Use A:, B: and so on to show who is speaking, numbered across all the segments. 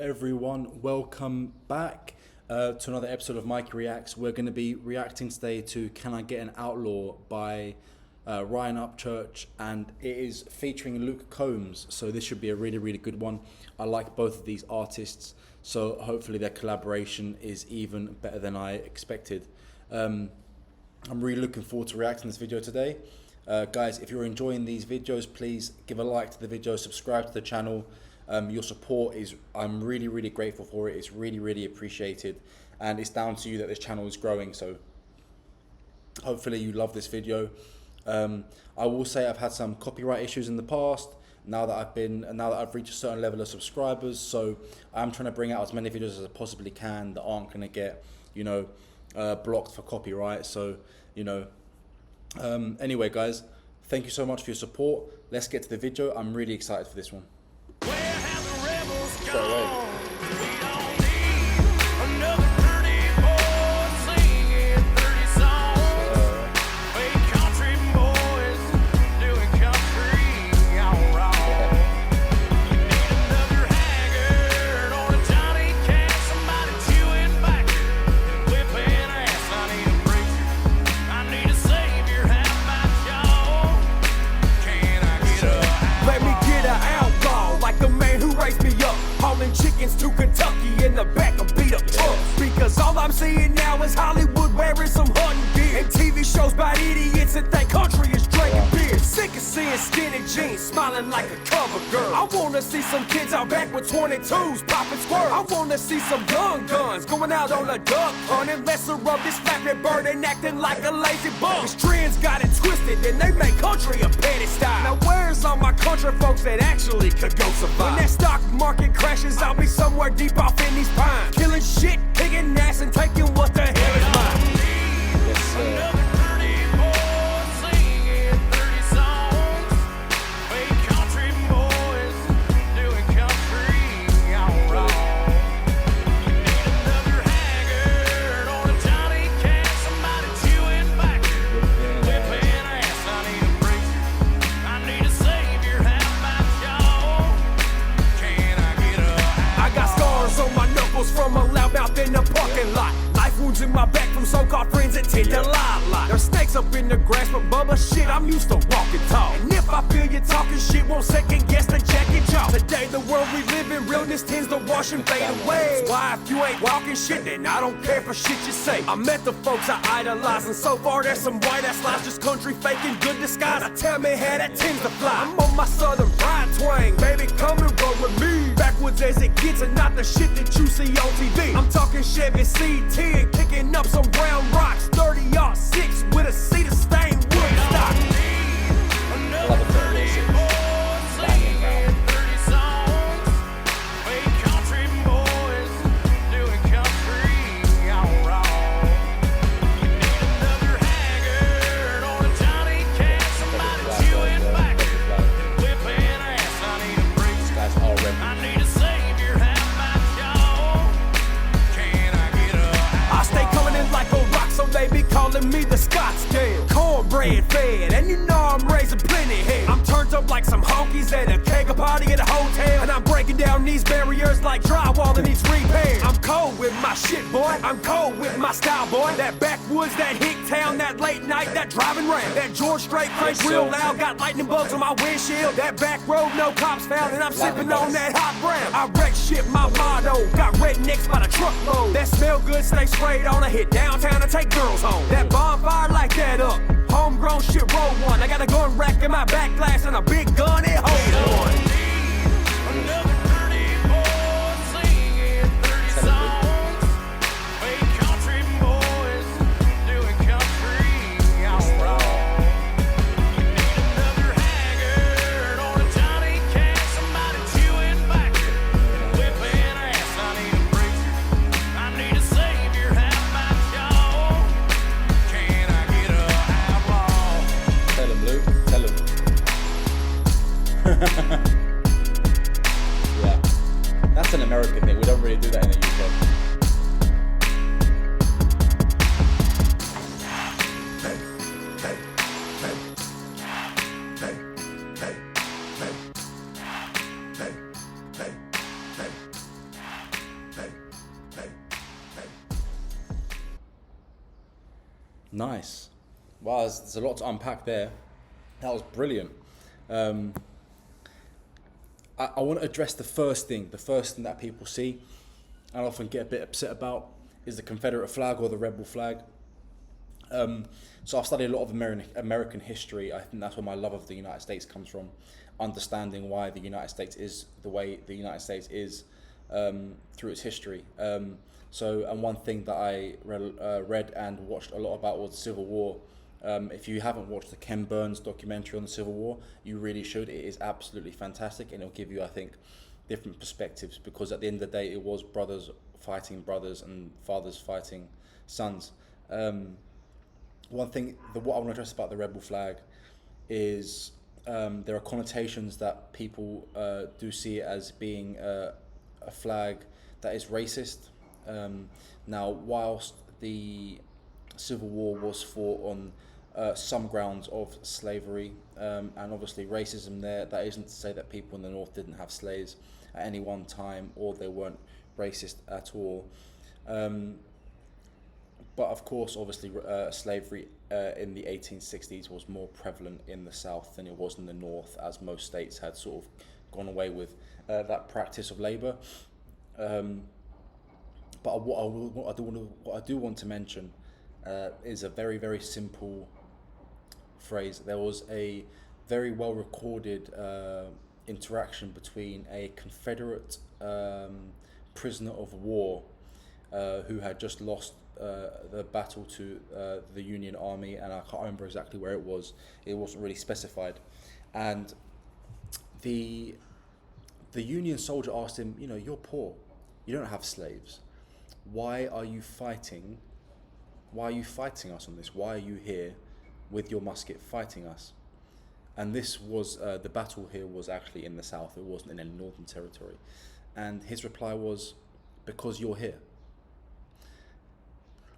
A: Everyone, welcome back to another episode of Mikey Reacts. We're going to be reacting today to Can I Get an Outlaw by Ryan UPCHURCH, and it is featuring Luke Combs, so this should be a really good one. I like both of these artists, so hopefully their collaboration is even better than I expected. I'm really looking forward to reacting to this video today. Guys, if you're enjoying these videos, please give a like to the video, subscribe to the channel. Your support is, I'm really grateful for it. It's really appreciated, and it's down to you that this channel is growing, so hopefully you love this video. I will say I've had some copyright issues in the past now that I've reached a certain level of subscribers, so I'm trying to bring out as many videos as I possibly can that aren't going to get, blocked for copyright. So, anyway guys, thank you so much for your support. Let's get to the video. I'm really excited for this one.
B: We don't need another dirty boy singing 30 songs. We country boys doing country all wrong. You need another haggard or a Johnny Cash, somebody chewing back and whipping ass. I need a preacher, I need a savior. How about y'all? Can I get a
C: Let me get an outlaw like the man who raised me up, hauling chickens to Kentucky in the back of beat up trucks. Because all I'm seeing now is Hollywood wearing some hunting gear, and TV shows about idiots that think country is drinking beer. Sick of seeing skinny jeans smiling like a cover girl. I wanna see some kids out back with 22s popping squirrels. I wanna see some young guns going out on a duck hunt, and lesser of this flappy bird and acting like a lazy bum. These trends got it twisted and they make country a petty style. Now where's all my country folks that actually could go survive? When that stock market crashes, I'll be somewhere deep off in these pines, killing shit, kicking ass, and taking what the hell is mine.
B: another dirty boy singing 30 songs? We country boys doing country all wrong. You need another haggard or a Johnny Cash, somebody chewing back, whipping ass. I need a preacher, I need a savior. How about y'all? Can I get a
C: I got scars on my knuckles from a loudmouth in the parking lot. Life wounds in my back from so-called friends that tend to lie a lot. There's snakes up in the grass, but Bubba, shit, I'm used to walking tall. And if I feel you talking shit, won't second guess the jack and jaw. Today, the world we live in, realness tends to wash and fade away. That's why if you ain't walking shit, then I don't care for shit you say. I met the folks I idolize, and so far there's some white-ass lies, just country faking good disguise. Now tell me how that tends to fly. I'm on my southern pride twang, baby, come and roll with me. Backwoods as it gets, and not the shit that you see on TV. I'm talking Chevy CT and kicking up some brown rocks, 30-06 with a seat of stained wood stock.
B: another dirty boy singing 30 songs? We country boys doing country all wrong. You need another haggard or a Johnny Cash, somebody chewing back, whipping ass. I need a preacher, I need a savior. How about y'all? Can I get a
C: I stay coming in like a rock, so they be calling me the Scottsdale. Cornbread fed, and you know I'm raising plenty head. I'm turned up like some honkies at a kegger party at a hotel, and I'm breaking down these barriers like drywall that needs repair. I'm cold with my shit, boy. I'm cold with my style, boy. That backwoods, that hick town, that late night, that driving round. That George Strait crank real loud, got lightning bugs on my windshield. That back road, no cops found, and I'm sipping on that hot brown. I wreck shit, my motto. Got rednecks by the truckload. That smell good, stay sprayed on. I hit downtown and take girls home. That bonfire, light that up. Homegrown shit, roll one. I got a gun rack in my back glass and a big gun, it holds one.
B: another dirty boy singing 30 songs? We country boys doing country all wrong. You need another haggard or a Johnny Cash, somebody chewing back, whipping ass. I need a preacher, I need a savior. How about y'all? Can I get a outlaw?
A: Tell him, Luke. Tell him. Yeah, that's an American thing. We don't really do that in the UK. Nice. Wow, there's a lot to unpack there. That was brilliant. I want to address the first thing that people see and often get a bit upset about is the Confederate flag or the rebel flag. So I've studied a lot of American history. I think that's where my love of the United States comes from, understanding why the United States is the way the United States is through its history. And one thing that I read and watched a lot about was the Civil War. If you haven't watched the Ken Burns documentary on the Civil War, you really should. It is absolutely fantastic, and it'll give you, I think, different perspectives, because at the end of the day, it was brothers fighting brothers and fathers fighting sons. One thing, what I want to address about the rebel flag is there are connotations that people do see it as being a flag that is racist. Now, whilst the Civil War was fought on some grounds of slavery and obviously racism there, that isn't to say that people in the North didn't have slaves at any one time or they weren't racist at all. But of course, obviously, slavery in the 1860s was more prevalent in the South than it was in the North, as most states had sort of gone away with that practice of labour. But what I do want to mention is a very, very simple phrase. There was a very well recorded interaction between a Confederate prisoner of war who had just lost the battle to the Union Army, and I can't remember exactly where it was. It wasn't really specified. And the Union soldier asked him, you're poor, you don't have slaves. Why are you fighting? Why are you fighting us on this? Why are you here with your musket fighting us? And this was, the battle here was actually in the South. It wasn't in any northern territory. And his reply was, because you're here.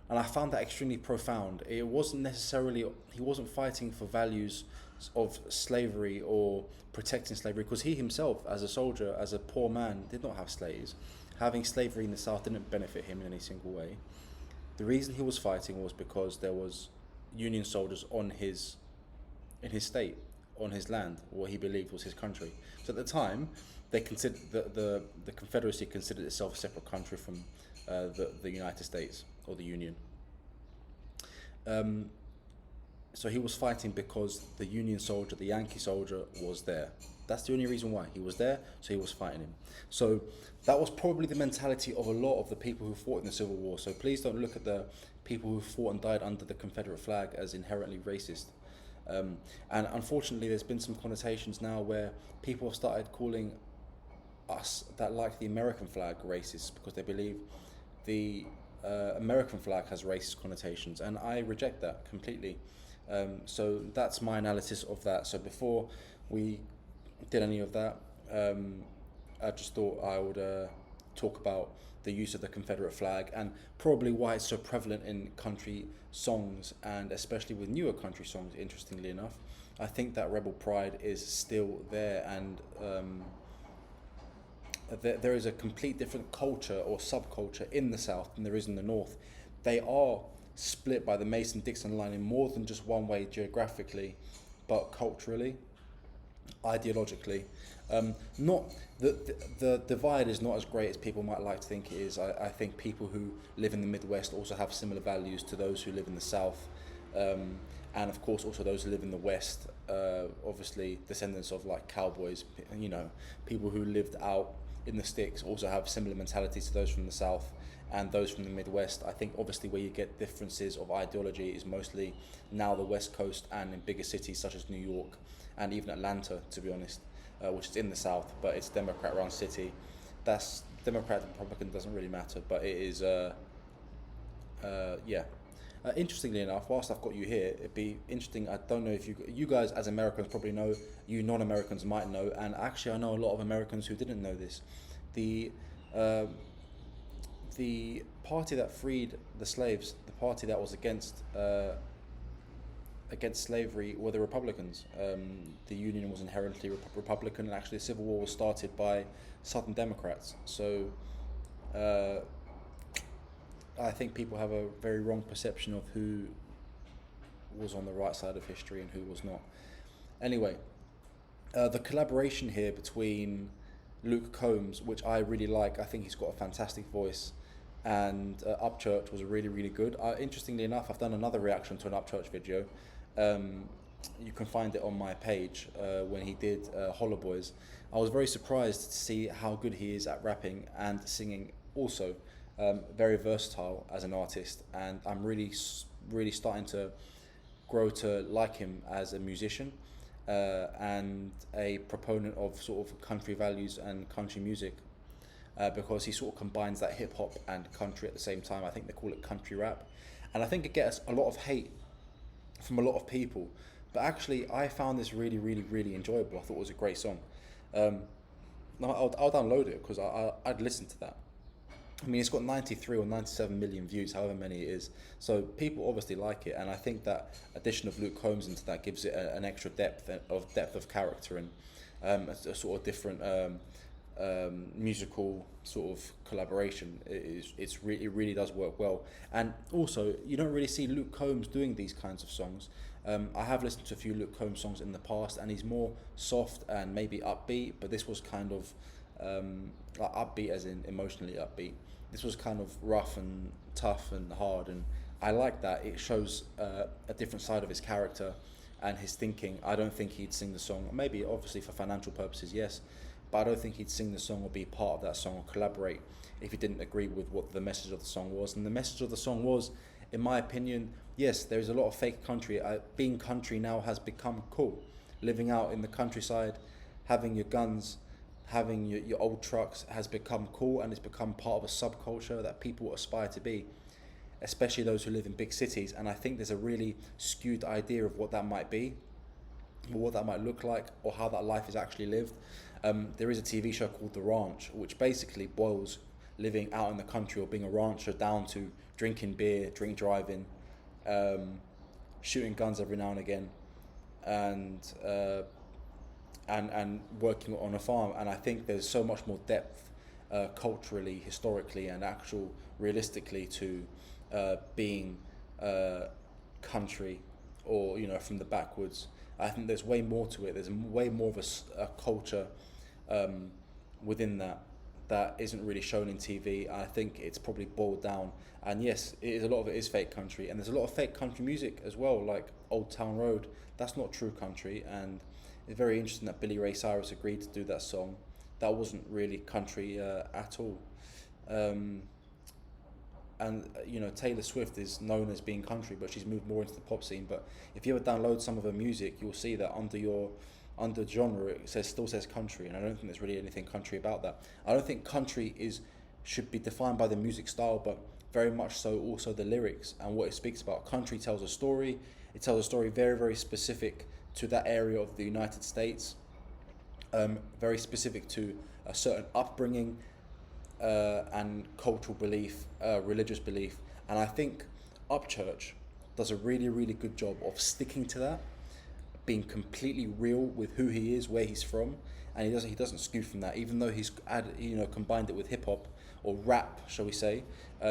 A: And I found that extremely profound. It wasn't necessarily, he wasn't fighting for values of slavery or protecting slavery, because he himself, as a soldier, as a poor man, did not have slaves. Having slavery in the South didn't benefit him in any single way. The reason he was fighting was because there was Union soldiers in his state, on his land, what he believed was his country. So at the time, they considered the Confederacy considered itself a separate country from the United States or the Union. So he was fighting because the Union soldier, the Yankee soldier, was there. That's the only reason why. He was there, so he was fighting him. So that was probably the mentality of a lot of the people who fought in the Civil War. So please don't look at the people who fought and died under the Confederate flag as inherently racist. And unfortunately, there's been some connotations now where people have started calling us that like the American flag racist, because they believe the American flag has racist connotations, and I reject that completely. So that's my analysis of that. So before we did any of that, I just thought I would talk about the use of the Confederate flag and probably why it's so prevalent in country songs, and especially with newer country songs, interestingly enough. I think that rebel pride is still there, and there is a complete different culture or subculture in the South than there is in the North. They are split by the Mason-Dixon line in more than just one way geographically, but culturally, ideologically. Not the divide is not as great as people might like to think it is. I think people who live in the Midwest also have similar values to those who live in the South, and of course also those who live in the West. Obviously, descendants of like cowboys, people who lived out in the sticks also have similar mentalities to those from the South and those from the Midwest. I think obviously where you get differences of ideology is mostly now the West Coast and in bigger cities such as New York and even Atlanta, to be honest, which is in the South, but it's a Democrat-run city. That's Democrat and Republican doesn't really matter, but it is, interestingly enough, whilst I've got you here, it'd be interesting. I don't know if you guys as Americans probably know, you non-Americans might know, and actually I know a lot of Americans who didn't know this. The party that freed the slaves, the party that was against slavery, were the Republicans. The Union was inherently Republican, and actually the Civil War was started by Southern Democrats. So I think people have a very wrong perception of who was on the right side of history and who was not. Anyway, the collaboration here between Luke Combs, which I really like, I think he's got a fantastic voice, and UPCHURCH was really, really good. Interestingly enough, I've done another reaction to an UPCHURCH video. You can find it on my page when he did Hollow Boys. I was very surprised to see how good he is at rapping and singing also. Very versatile as an artist, and I'm really starting to grow to like him as a musician and a proponent of sort of country values and country music, because he sort of combines that hip hop and country at the same time. I think they call it country rap, and I think it gets a lot of hate from a lot of people, but actually I found this really, really, really enjoyable. I thought it was a great song. I'll download it because I'd listen to that. I mean, it's got 93 or 97 million views, however many it is. So people obviously like it, and I think that addition of Luke Combs into that gives it an extra depth of character and a sort of different musical sort of collaboration. It really does work well. And also, you don't really see Luke Combs doing these kinds of songs. I have listened to a few Luke Combs songs in the past, and he's more soft and maybe upbeat, but this was kind of like upbeat as in emotionally upbeat. This was kind of rough and tough and hard, and I like that. It shows a different side of his character and his thinking. I don't think he'd sing the song, maybe obviously for financial purposes, yes, but I don't think he'd sing the song or be part of that song or collaborate if he didn't agree with what the message of the song was. And the message of the song was, in my opinion, yes, there's a lot of fake country. Being country now has become cool. Living out in the countryside, having your guns, having your old trucks has become cool, and it's become part of a subculture that people aspire to be, especially those who live in big cities. And I think there's a really skewed idea of what that might be, or what that might look like, or how that life is actually lived. There is a TV show called The Ranch, which basically boils living out in the country or being a rancher down to drinking beer, drink driving, shooting guns every now and again, and working on a farm. And I think there's so much more depth culturally, historically, and actual realistically to being country, or from the backwoods. I think there's way more to it. There's way more of a culture within that isn't really shown in TV. I think it's probably boiled down. And yes, a lot of it is fake country, and there's a lot of fake country music as well, like Old Town Road. That's not true country, and it's very interesting that Billy Ray Cyrus agreed to do that song. That wasn't really country at all. And Taylor Swift is known as being country, but she's moved more into the pop scene. But if you ever download some of her music, you'll see that under genre it still says country, and I don't think there's really anything country about that. I don't think country should be defined by the music style, but very much so also the lyrics and what it speaks about. Country tells a story. It tells a story very, very specific to that area of the United States, very specific to a certain upbringing and cultural belief, religious belief. And I think UPCHURCH does a really, really good job of sticking to that, being completely real with who he is, where he's from, and he doesn't skew from that. Even though he's combined it with hip hop or rap, shall we say,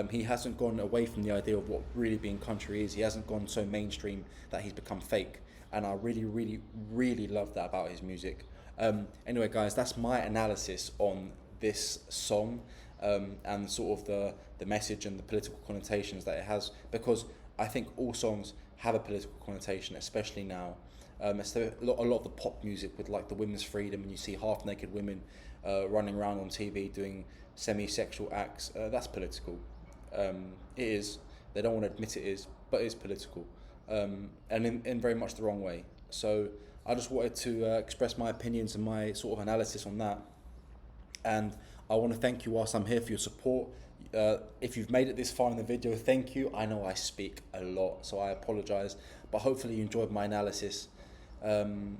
A: he hasn't gone away from the idea of what really being country is. He hasn't gone so mainstream that he's become fake, and I really, really, really love that about his music. Anyway, guys, that's my analysis on this song, and sort of the message and the political connotations that it has, because I think all songs have a political connotation, especially now. A lot of the pop music with like the women's freedom, and you see half-naked women running around on TV doing semi-sexual acts, that's political. It is. They don't want to admit it is, but it is political, and in very much the wrong way. So I just wanted to express my opinions and my sort of analysis on that. And I want to thank you whilst I'm here for your support. If you've made it this far in the video, thank you. I know I speak a lot, so I apologize, but hopefully you enjoyed my analysis. And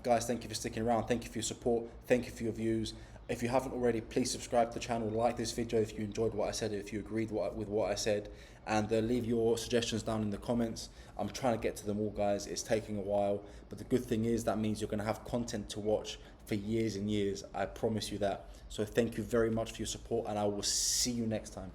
A: guys, thank you for sticking around. Thank you for your support. Thank you for your views. If you haven't already, please subscribe to the channel, like this video if you enjoyed what I said, if you agreed with what I said, and leave your suggestions down in the comments. I'm trying to get to them all, guys. It's taking a while, but the good thing is that means you're going to have content to watch for years and years. I promise you that. So thank you very much for your support, and I will see you next time.